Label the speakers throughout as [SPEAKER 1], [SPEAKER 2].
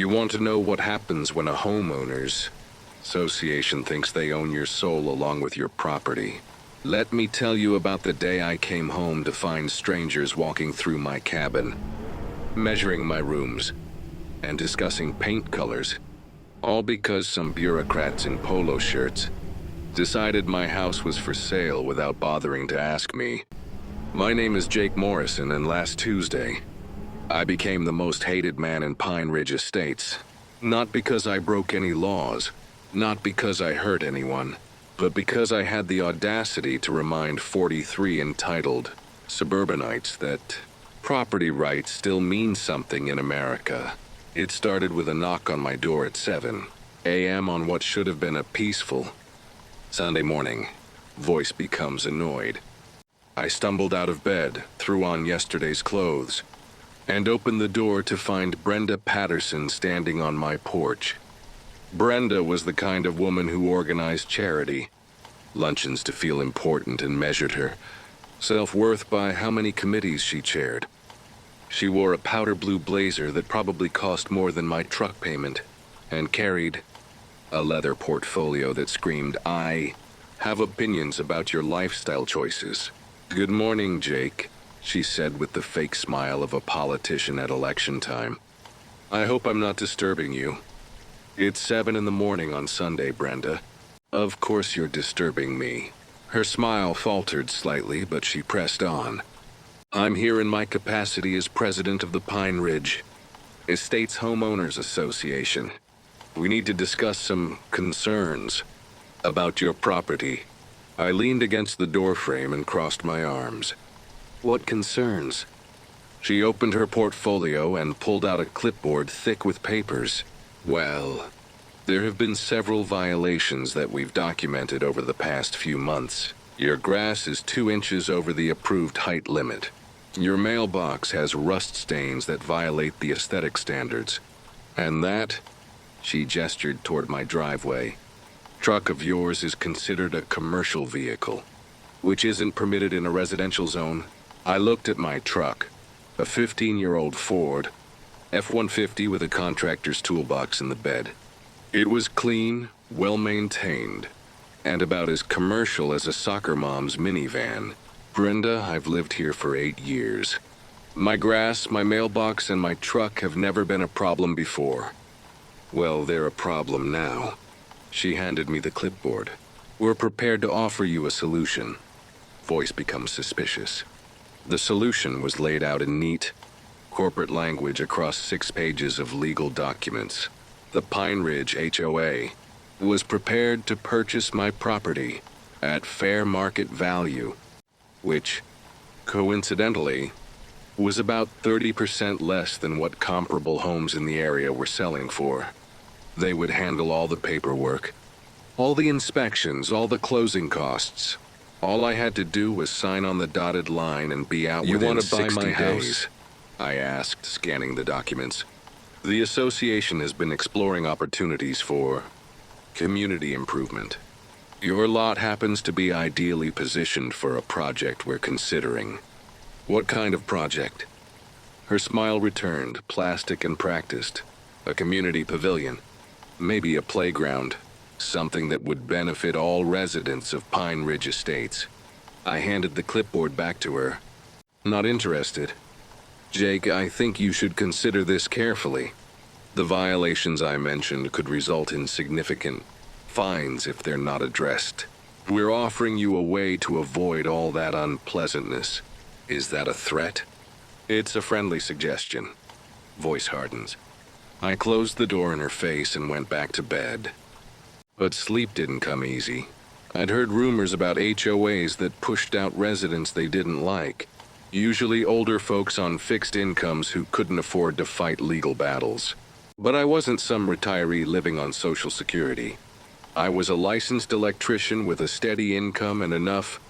[SPEAKER 1] You want to know what happens when a homeowners association thinks they own your soul along with your property? Let me tell you about the day I came home to find strangers walking through my cabin, measuring my rooms, and discussing paint colors, all because some bureaucrats in polo shirts decided my house was for sale without bothering to ask me. My name is Jake Morrison, and last Tuesday, I became the most hated man in Pine Ridge Estates. Not because I broke any laws, not because I hurt anyone, but because I had the audacity to remind 43 entitled suburbanites that property rights still mean something in America. It started with a knock on my door at 7 a.m. on what should have been a peaceful Sunday morning. Voice becomes annoyed. I stumbled out of bed, threw on yesterday's clothes, and opened the door to find Brenda Patterson standing on my porch. Brenda was the kind of woman who organized charity, luncheons to feel important, and measured her self-worth by how many committees she chaired. She wore a powder blue blazer that probably cost more than my truck payment, and carried a leather portfolio that screamed, "I have opinions about your lifestyle choices." "Good morning, Jake," she said with the fake smile of a politician at election time. "I hope I'm not disturbing you." "It's 7 in the morning on Sunday, Brenda." "Of course you're disturbing me." Her smile faltered slightly, but she pressed on. "I'm here in my capacity as president of the Pine Ridge Estates Homeowners Association. We need to discuss some concerns about your property." I leaned against the doorframe and crossed my arms. "What concerns?" She opened her portfolio and pulled out a clipboard thick with papers. "Well, there have been several violations that we've documented over the past few months. Your grass is 2 inches over the approved height limit. Your mailbox has rust stains that violate the aesthetic standards. And that," she gestured toward my driveway, "truck of yours is considered a commercial vehicle, which isn't permitted in a residential zone." I looked at my truck, a 15-year-old Ford F-150 with a contractor's toolbox in the bed. It was clean, well-maintained, and about as commercial as a soccer mom's minivan. "Brenda, I've lived here for 8 years. My grass, my mailbox, and my truck have never been a problem before." "Well, they're a problem now." She handed me the clipboard. "We're prepared to offer you a solution." Voice becomes suspicious. The solution was laid out in neat, corporate language across 6 pages of legal documents. The Pine Ridge HOA was prepared to purchase my property at fair market value, which, coincidentally, was about 30% less than what comparable homes in the area were selling for. They would handle all the paperwork, all the inspections, all the closing costs. All I had to do was sign on the dotted line and be out within 60 days. I asked, scanning the documents. "The association has been exploring opportunities for community improvement. Your lot happens to be ideally positioned for a project we're considering." "What kind of project?" Her smile returned, plastic and practiced. "A community pavilion. Maybe a playground. Something that would benefit all residents of Pine Ridge Estates." I handed the clipboard back to her. "Not interested." "Jake, I think you should consider this carefully. The violations I mentioned could result in significant fines if they're not addressed. We're offering you a way to avoid all that unpleasantness." "Is that a threat?" "It's a friendly suggestion." Voice hardens. I closed the door in her face and went back to bed. But sleep didn't come easy. I'd heard rumors about HOAs that pushed out residents they didn't like, usually older folks on fixed incomes who couldn't afford to fight legal battles. But I wasn't some retiree living on Social Security. I was a licensed electrician with a steady income and enough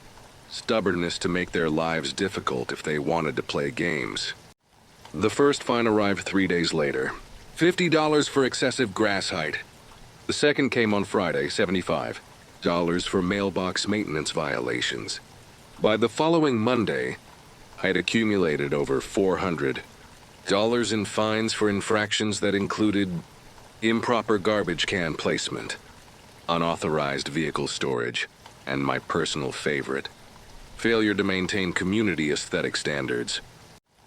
[SPEAKER 1] stubbornness to make their lives difficult if they wanted to play games. The first fine arrived 3 days later. $50 for excessive grass height. The second came on Friday, $75 for mailbox maintenance violations. By the following Monday, I'd accumulated over 400 Dollars in fines for infractions that included improper garbage can placement, unauthorized vehicle storage, and my personal favorite, failure to maintain community aesthetic standards.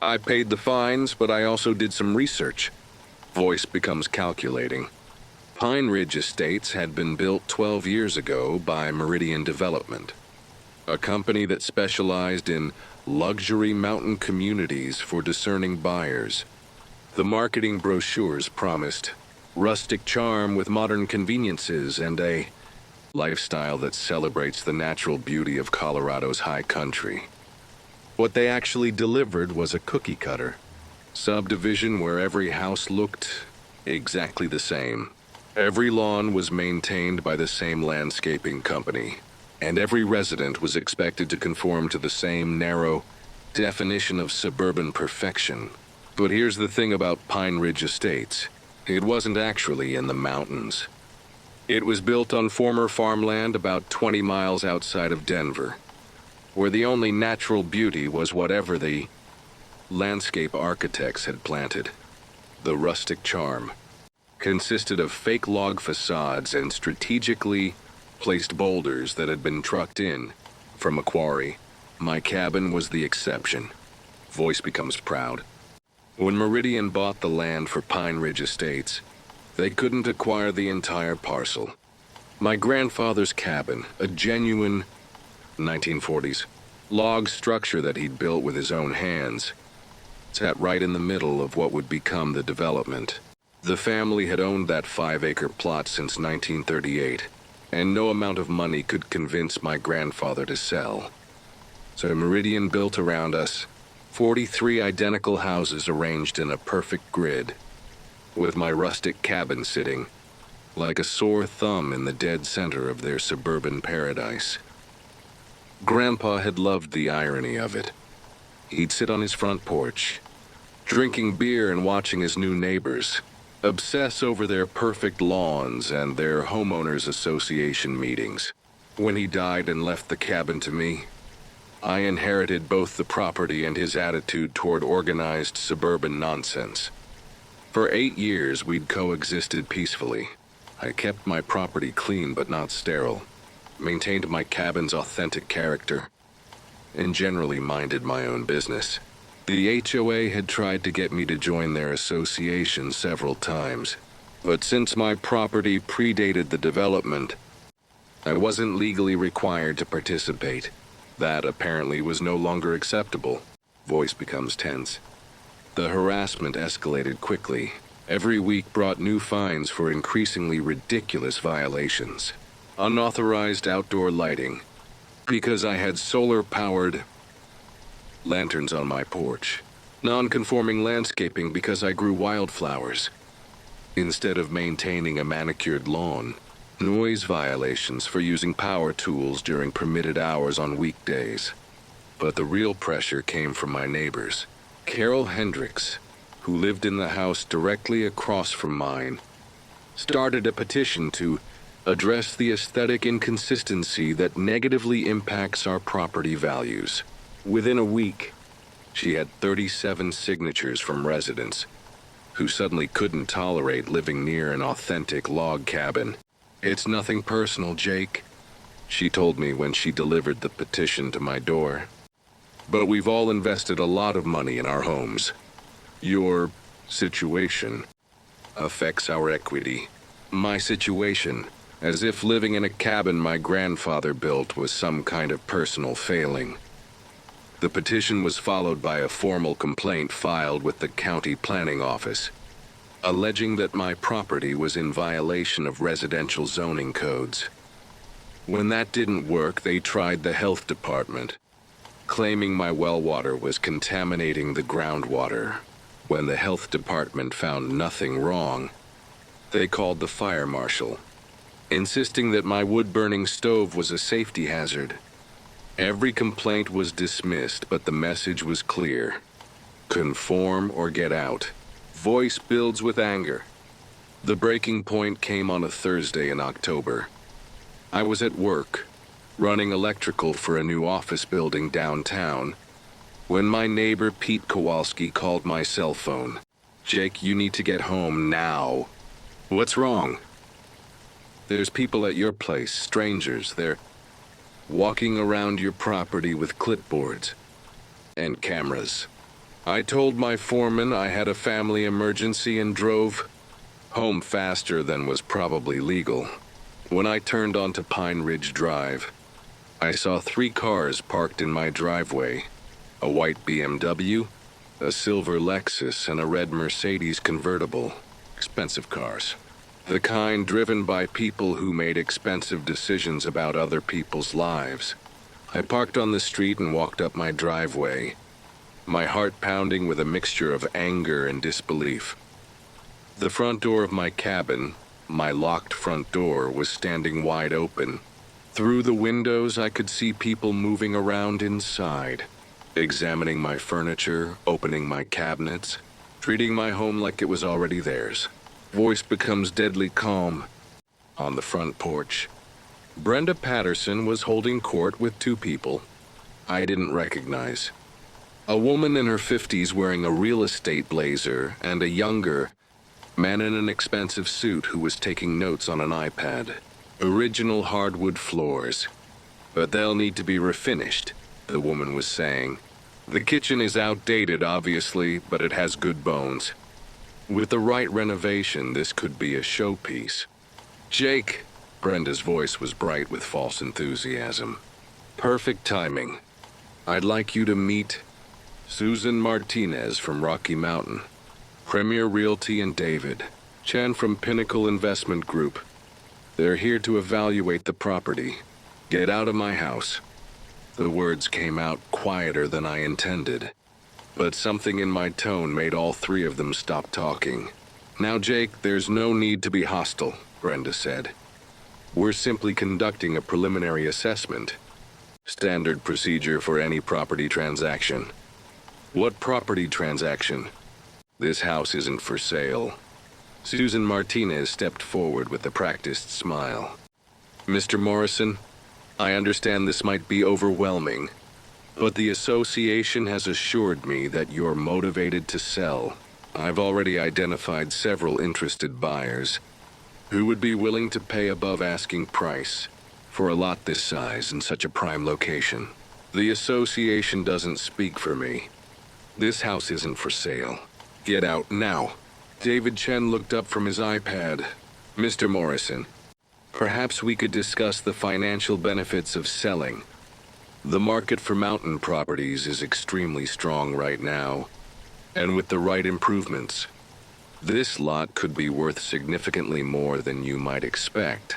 [SPEAKER 1] I paid the fines, but I also did some research. Voice becomes calculating. Pine Ridge Estates had been built 12 years ago by Meridian Development, a company that specialized in luxury mountain communities for discerning buyers. The marketing brochures promised rustic charm with modern conveniences and a lifestyle that celebrates the natural beauty of Colorado's high country. What they actually delivered was a cookie cutter subdivision where every house looked exactly the same. Every lawn was maintained by the same landscaping company, and every resident was expected to conform to the same narrow definition of suburban perfection. But here's the thing about Pine Ridge Estates. It wasn't actually in the mountains. It was built on former farmland about 20 miles outside of Denver, where the only natural beauty was whatever the landscape architects had planted. The rustic charm consisted of fake log facades and strategically placed boulders that had been trucked in from a quarry. My cabin was the exception. Voice becomes proud. When Meridian bought the land for Pine Ridge Estates, they couldn't acquire the entire parcel. My grandfather's cabin, a genuine 1940s log structure that he'd built with his own hands, sat right in the middle of what would become the development. The family had owned that 5-acre plot since 1938, and no amount of money could convince my grandfather to sell. So Meridian built around us 43 identical houses arranged in a perfect grid, with my rustic cabin sitting like a sore thumb in the dead center of their suburban paradise. Grandpa had loved the irony of it. He'd sit on his front porch, drinking beer and watching his new neighbors obsess over their perfect lawns and their homeowners association meetings. When he died and left the cabin to me, I inherited both the property and his attitude toward organized suburban nonsense. For 8 years, we'd coexisted peacefully. I kept my property clean but not sterile, maintained my cabin's authentic character, and generally minded my own business. The HOA had tried to get me to join their association several times, but since my property predated the development, I wasn't legally required to participate. That apparently was no longer acceptable. Voice becomes tense. The harassment escalated quickly. Every week brought new fines for increasingly ridiculous violations. Unauthorized outdoor lighting, because I had solar-powered lanterns on my porch. Non-conforming landscaping because I grew wildflowers instead of maintaining a manicured lawn. Noise violations for using power tools during permitted hours on weekdays. But the real pressure came from my neighbors. Carol Hendricks, who lived in the house directly across from mine, started a petition to address the aesthetic inconsistency that negatively impacts our property values. Within a week, she had 37 signatures from residents who suddenly couldn't tolerate living near an authentic log cabin. "It's nothing personal, Jake," she told me when she delivered the petition to my door. "But we've all invested a lot of money in our homes. Your situation affects our equity." My situation, as if living in a cabin my grandfather built was some kind of personal failing. The petition was followed by a formal complaint filed with the county planning office, alleging that my property was in violation of residential zoning codes. When that didn't work, they tried the health department, claiming my well water was contaminating the groundwater. When the health department found nothing wrong, they called the fire marshal, insisting that my wood-burning stove was a safety hazard. Every complaint was dismissed, but the message was clear: conform or get out. Voice builds with anger. The breaking point came on a Thursday in October. I was at work, running electrical for a new office building downtown, when my neighbor Pete Kowalski called my cell phone. "Jake, you need to get home now." "What's wrong?" "There's people at your place, strangers. They're walking around your property with clipboards and cameras." I told my foreman I had a family emergency and drove home faster than was probably legal. When I turned onto Pine Ridge Drive, I saw 3 cars parked in my driveway: a white BMW, a silver Lexus, and a red Mercedes convertible. Expensive cars. The kind driven by people who made expensive decisions about other people's lives. I parked on the street and walked up my driveway, my heart pounding with a mixture of anger and disbelief. The front door of my cabin, my locked front door, was standing wide open. Through the windows, I could see people moving around inside, examining my furniture, opening my cabinets, treating my home like it was already theirs. Voice becomes deadly calm. On the front porch, Brenda Patterson was holding court with 2 people I didn't recognize. A woman in her 50s wearing a real estate blazer, and a younger man in an expensive suit who was taking notes on an iPad. Original hardwood floors. "But they'll need to be refinished," the woman was saying. "The kitchen is outdated, obviously, but it has good bones. With the right renovation, this could be a showpiece." "Jake," Brenda's voice was bright with false enthusiasm. "Perfect timing. I'd like you to meet Susan Martinez from Rocky Mountain, Premier Realty, and David Chen from Pinnacle Investment Group. They're here to evaluate the property. Get out of my house." The words came out quieter than I intended, but something in my tone made all 3 of them stop talking. "Now, Jake, there's no need to be hostile," Brenda said. "We're simply conducting a preliminary assessment. Standard procedure for any property transaction." "What property transaction?" "This house isn't for sale." Susan Martinez stepped forward with a practiced smile. "Mr. Morrison, I understand this might be overwhelming, but the association has assured me that you're motivated to sell. I've already identified several interested buyers who would be willing to pay above asking price for a lot this size in such a prime location. The association doesn't speak for me. This house isn't for sale. Get out now." David Chen looked up from his iPad. "Mr. Morrison, perhaps we could discuss the financial benefits of selling. The market for mountain properties is extremely strong right now, and with the right improvements, this lot could be worth significantly more than you might expect."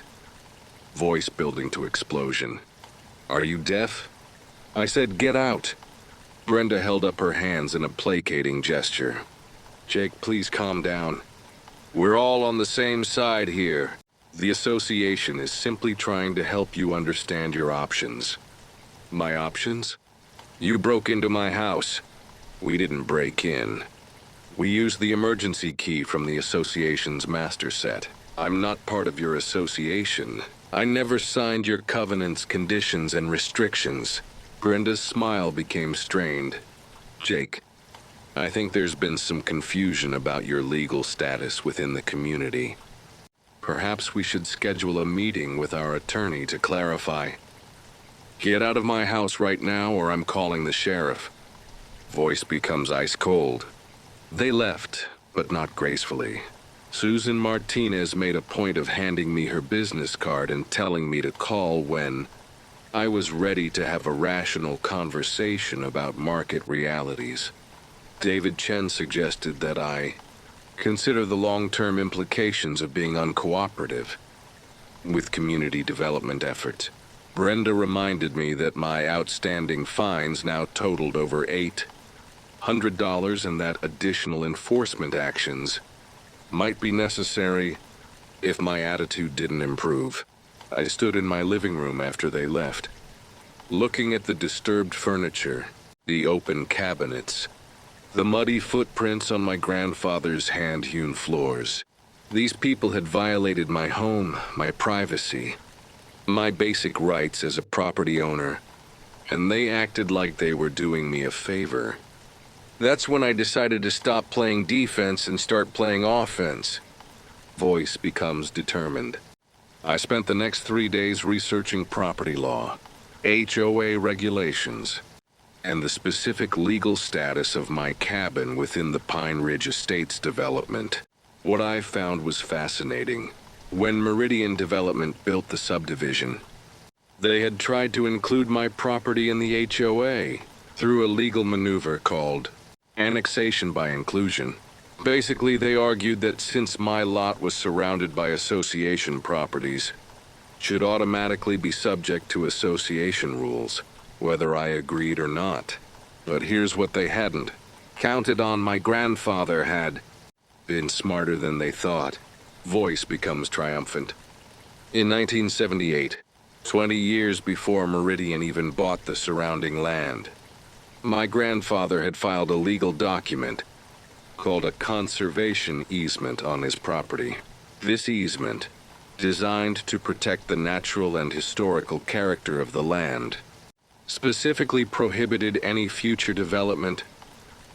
[SPEAKER 1] Voice building to explosion. "Are you deaf? I said get out." Brenda held up her hands in a placating gesture. "Jake, please calm down. We're all on the same side here. The association is simply trying to help you understand your options." "My options?" "You broke into my house." "We didn't break in. We used the emergency key from the association's master set. I'm not part of your association. I never signed your covenants, conditions, and restrictions." Brenda's smile became strained. "Jake, I think there's been some confusion about your legal status within the community. Perhaps we should schedule a meeting with our attorney to clarify." "Get out of my house right now or I'm calling the sheriff." Voice becomes ice cold. They left, but not gracefully. Susan Martinez made a point of handing me her business card and telling me to call when I was ready to have a rational conversation about market realities. David Chen suggested that I consider the long-term implications of being uncooperative with community development efforts. Brenda reminded me that my outstanding fines now totaled over $800 and that additional enforcement actions might be necessary if my attitude didn't improve. I stood in my living room after they left, looking at the disturbed furniture, the open cabinets, the muddy footprints on my grandfather's hand-hewn floors. These people had violated my home, my privacy, my basic rights as a property owner. and they acted like they were doing me a favor. That's when I decided to stop playing defense and start playing offense. Voice becomes determined. I spent the next 3 days researching property law, HOA regulations, and the specific legal status of my cabin within the Pine Ridge Estates development. What I found was fascinating. When Meridian Development built the subdivision, they had tried to include my property in the HOA through a legal maneuver called annexation by inclusion. Basically, they argued that since my lot was surrounded by association properties, should automatically be subject to association rules, whether I agreed or not. But here's what they hadn't counted on: my grandfather had been smarter than they thought. Voice becomes triumphant. In 1978, 20 years before Meridian even bought the surrounding land, my grandfather had filed a legal document called a conservation easement on his property. This easement, designed to protect the natural and historical character of the land, specifically prohibited any future development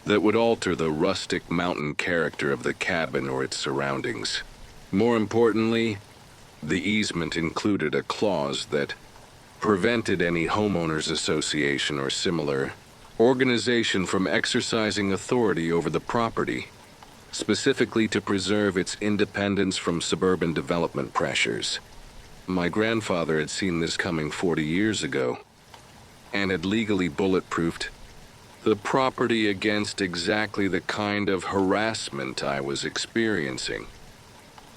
[SPEAKER 1] that would alter the rustic mountain character of the cabin or its surroundings. More importantly, the easement included a clause that prevented any homeowners association or similar organization from exercising authority over the property, specifically to preserve its independence from suburban development pressures. My grandfather had seen this coming 40 years ago and had legally bulletproofed the property against exactly the kind of harassment I was experiencing.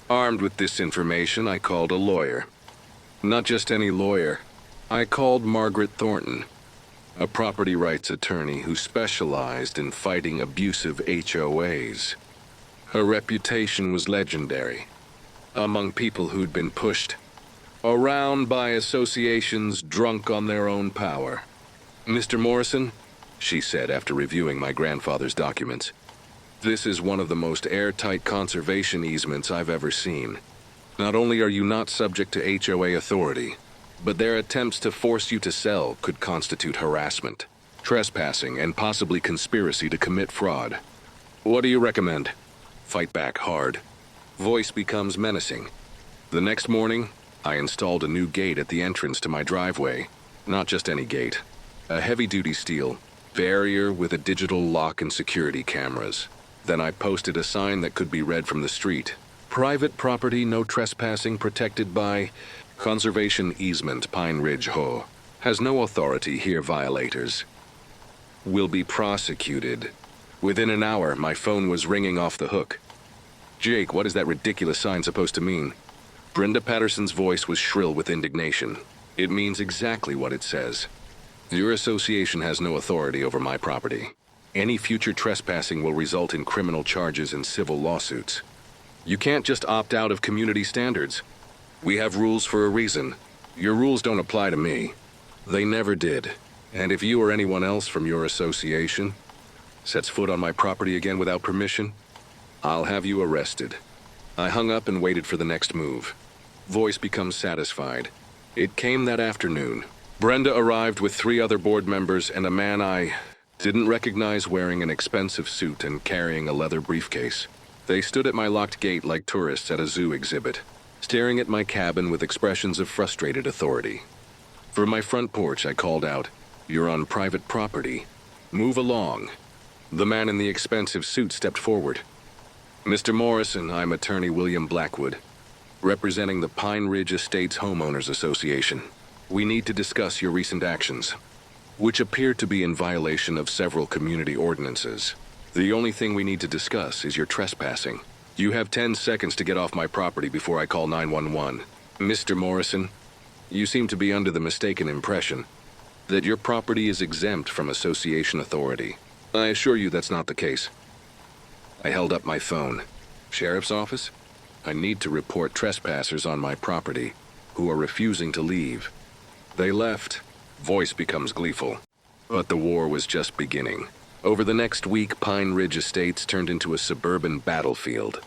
[SPEAKER 1] Armed with this information, I called a lawyer. Not just any lawyer. I called Margaret Thornton, a property rights attorney who specialized in fighting abusive HOAs. Her reputation was legendary among people who'd been pushed around by associations drunk on their own power. "Mr. Morrison," she said after reviewing my grandfather's documents, "this is one of the most airtight conservation easements I've ever seen. Not only are you not subject to HOA authority, but their attempts to force you to sell could constitute harassment, trespassing, and possibly conspiracy to commit fraud. What do you recommend?" Fight back hard. Voice becomes menacing. The next morning, I installed a new gate at the entrance to my driveway. Not just any gate. A heavy-duty steel barrier with a digital lock and security cameras. Then I posted a sign that could be read from the street. "Private property, no trespassing, protected by Conservation Easement, Pine Ridge HOA. Has no authority here, violators. Will be prosecuted." Within an hour, my phone was ringing off the hook. "Jake, what is that ridiculous sign supposed to mean?" Brenda Patterson's voice was shrill with indignation. "It means exactly what it says. Your association has no authority over my property. Any future trespassing will result in criminal charges and civil lawsuits. You can't just opt out of community standards. We have rules for a reason. Your rules don't apply to me. They never did. And if you or anyone else from your association sets foot on my property again without permission, I'll have you arrested." I hung up and waited for the next move. Voice becomes satisfied. It came that afternoon. Brenda arrived with 3 other board members and a man I didn't recognize wearing an expensive suit and carrying a leather briefcase. They stood at my locked gate like tourists at a zoo exhibit, staring at my cabin with expressions of frustrated authority. From my front porch, I called out, "You're on private property. Move along." The man in the expensive suit stepped forward. "Mr. Morrison, I'm attorney William Blackwood, representing the Pine Ridge Estates Homeowners Association. We need to discuss your recent actions, which appear to be in violation of several community ordinances. The only thing we need to discuss is your trespassing. You have 10 seconds to get off my property before I call 911. Mr. Morrison, you seem to be under the mistaken impression that your property is exempt from association authority. I assure you that's not the case." I held up my phone. "Sheriff's office? I need to report trespassers on my property who are refusing to leave." They left. Voice becomes gleeful. But the war was just beginning. Over the next week, Pine Ridge Estates turned into a suburban battlefield.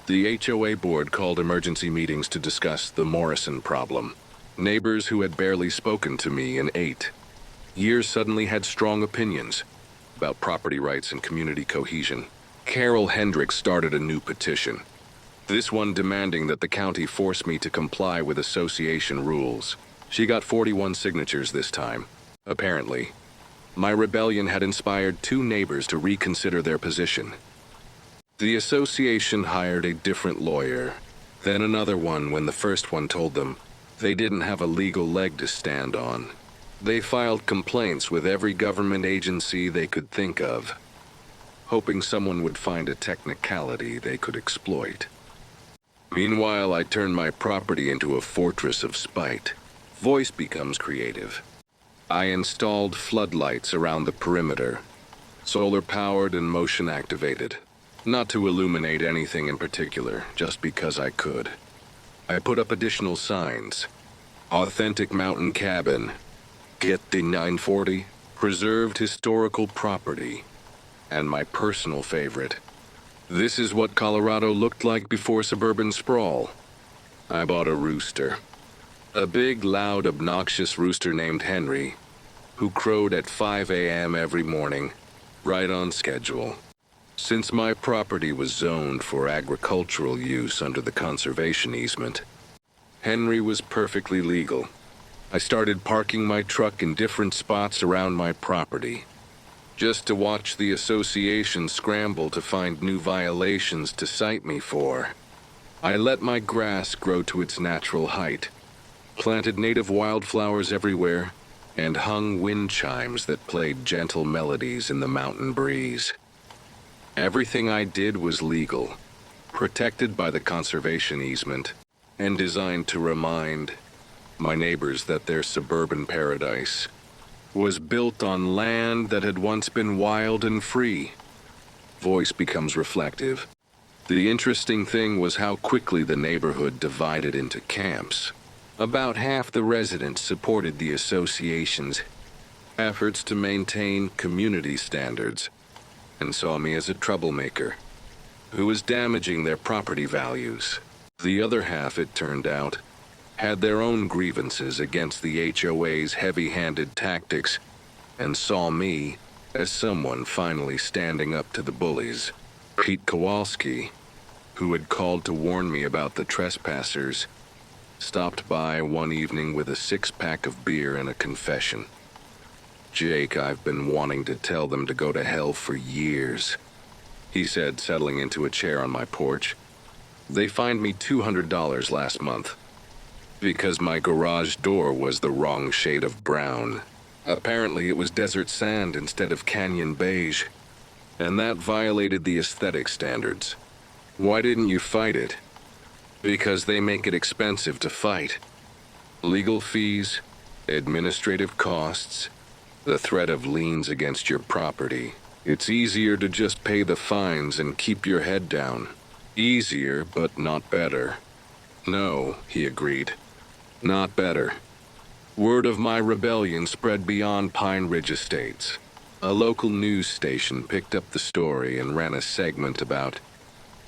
[SPEAKER 1] The HOA board called emergency meetings to discuss the Morrison problem. Neighbors who had barely spoken to me in 8, Years suddenly had strong opinions about property rights and community cohesion. Carol Hendricks started a new petition, this one demanding that the county force me to comply with association rules. She got 41 signatures this time. Apparently, my rebellion had inspired 2 neighbors to reconsider their position. The association hired a different lawyer, then another one when the first one told them they didn't have a legal leg to stand on. They filed complaints with every government agency they could think of, hoping someone would find a technicality they could exploit. Meanwhile, I turn my property into a fortress of spite. Voice becomes creative. I installed floodlights around the perimeter, solar-powered and motion-activated. Not to illuminate anything in particular, just because I could. I put up additional signs. Authentic mountain cabin. Get the 940. Preserved historical property. And my personal favorite. This is what Colorado looked like before suburban sprawl. I bought a rooster. A big, loud, obnoxious rooster named Henry, who crowed at 5 a.m. every morning, right on schedule. Since my property was zoned for agricultural use under the conservation easement, Henry was perfectly legal. I started parking my truck in different spots around my property, just to watch the association scramble to find new violations to cite me for. I let my grass grow to its natural height, planted native wildflowers everywhere, and hung wind chimes that played gentle melodies in the mountain breeze. Everything I did was legal, protected by the conservation easement, and designed to remind my neighbors that their suburban paradise was built on land that had once been wild and free. Voice becomes reflective. The interesting thing was how quickly the neighborhood divided into camps. About half the residents supported the association's efforts to maintain community standards and saw me as a troublemaker who was damaging their property values. The other half, it turned out, had their own grievances against the HOA's heavy-handed tactics and saw me as someone finally standing up to the bullies. Pete Kowalski, who had called to warn me about the trespassers, stopped by one evening with a 6-pack of beer and a confession. Jake, I've been wanting to tell them to go to hell for years, he said, settling into a chair on my porch. They fined me $200 last month because my garage door was the wrong shade of brown. Apparently it was desert sand instead of canyon beige, and that violated the aesthetic standards. Why didn't you fight it? Because they make it expensive to fight. Legal fees, administrative costs, the threat of liens against your property. It's easier to just pay the fines and keep your head down. Easier, but not better. No, he agreed. Not better. Word of my rebellion spread beyond Pine Ridge Estates. A local news station picked up the story and ran a segment about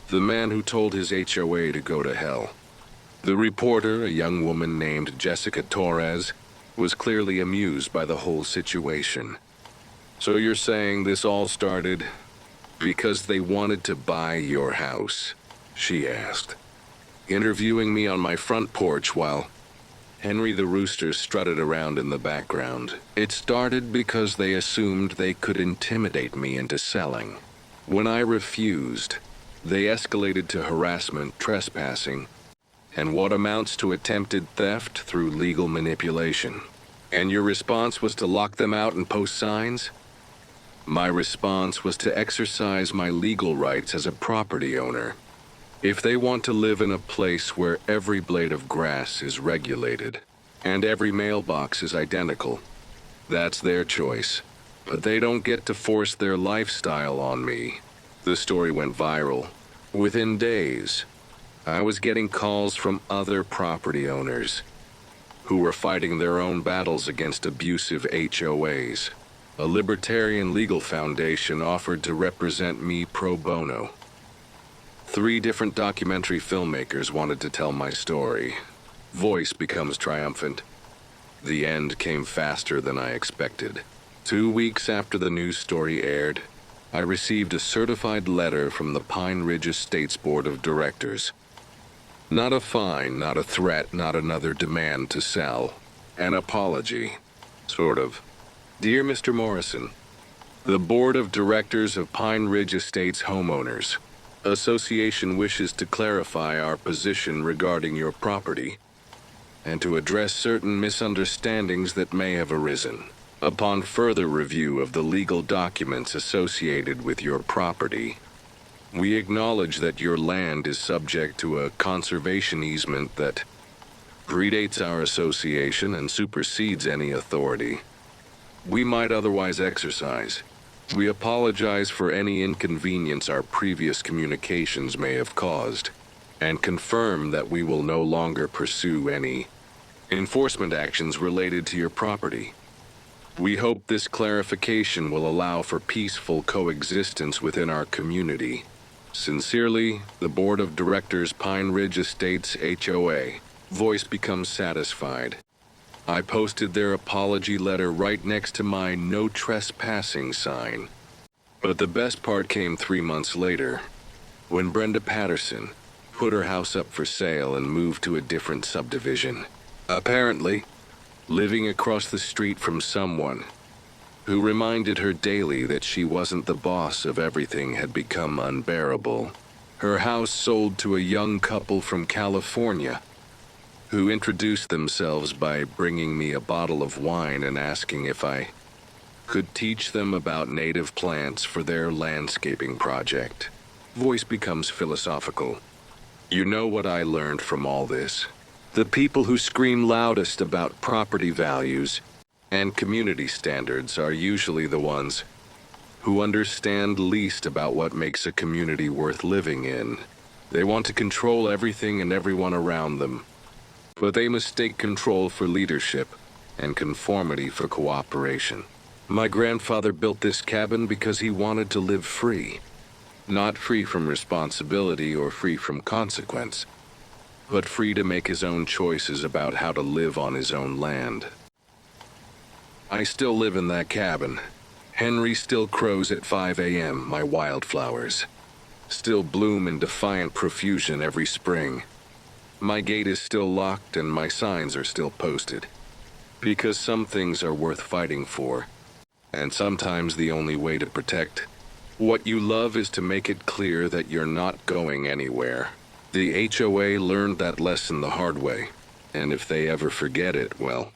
[SPEAKER 1] the man who told his HOA to go to hell. The reporter, a young woman named Jessica Torres, was clearly amused by the whole situation. So you're saying this all started because they wanted to buy your house? She asked, interviewing me on my front porch while Henry the rooster strutted around in the background. It started because they assumed they could intimidate me into selling. When I refused, they escalated to harassment, trespassing, and what amounts to attempted theft through legal manipulation. And your response was to lock them out and post signs? My response was to exercise my legal rights as a property owner. If they want to live in a place where every blade of grass is regulated and every mailbox is identical, that's their choice. But they don't get to force their lifestyle on me. The story went viral. Within days, I was getting calls from other property owners who were fighting their own battles against abusive HOAs. A libertarian legal foundation offered to represent me pro bono. 3 different documentary filmmakers wanted to tell my story. Voice becomes triumphant. The end came faster than I expected. 2 weeks after the news story aired, I received a certified letter from the Pine Ridge Estates Board of Directors. Not a fine, not a threat, not another demand to sell. An apology. Sort of. Dear Mr. Morrison, the Board of Directors of Pine Ridge Estates Homeowners Association wishes to clarify our position regarding your property and to address certain misunderstandings that may have arisen. Upon further review of the legal documents associated with your property, we acknowledge that your land is subject to a conservation easement that predates our association and supersedes any authority we might otherwise exercise. We apologize for any inconvenience our previous communications may have caused, and confirm that we will no longer pursue any enforcement actions related to your property. We hope this clarification will allow for peaceful coexistence within our community. Sincerely, the Board of Directors, Pine Ridge Estates HOA. Voice becomes satisfied. I posted their apology letter right next to my no trespassing sign. But the best part came 3 months later, when Brenda Patterson put her house up for sale and moved to a different subdivision. Apparently, living across the street from someone who reminded her daily that she wasn't the boss of everything had become unbearable. Her house sold to a young couple from California who introduced themselves by bringing me a bottle of wine and asking if I could teach them about native plants for their landscaping project. Voice becomes philosophical. You know what I learned from all this? The people who scream loudest about property values and community standards are usually the ones who understand least about what makes a community worth living in. They want to control everything and everyone around them, but they mistake control for leadership and conformity for cooperation. My grandfather built this cabin because he wanted to live free. Not free from responsibility or free from consequence, but free to make his own choices about how to live on his own land. I still live in that cabin. Henry still crows at 5 a.m., my wildflowers still bloom in defiant profusion every spring. My gate is still locked and my signs are still posted. Because some things are worth fighting for, and sometimes the only way to protect what you love is to make it clear that you're not going anywhere. The HOA learned that lesson the hard way, and if they ever forget it, well,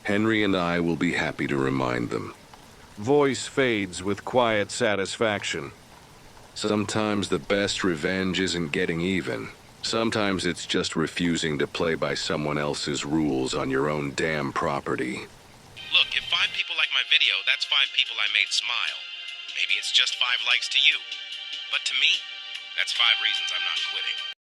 [SPEAKER 1] Henry and I will be happy to remind them. Voice fades with quiet satisfaction. Sometimes the best revenge isn't getting even. Sometimes it's just refusing to play by someone else's rules on your own damn property.
[SPEAKER 2] Look, if 5 people like my video, that's 5 people I made smile. Maybe it's just 5 likes to you. But to me, that's 5 reasons I'm not quitting.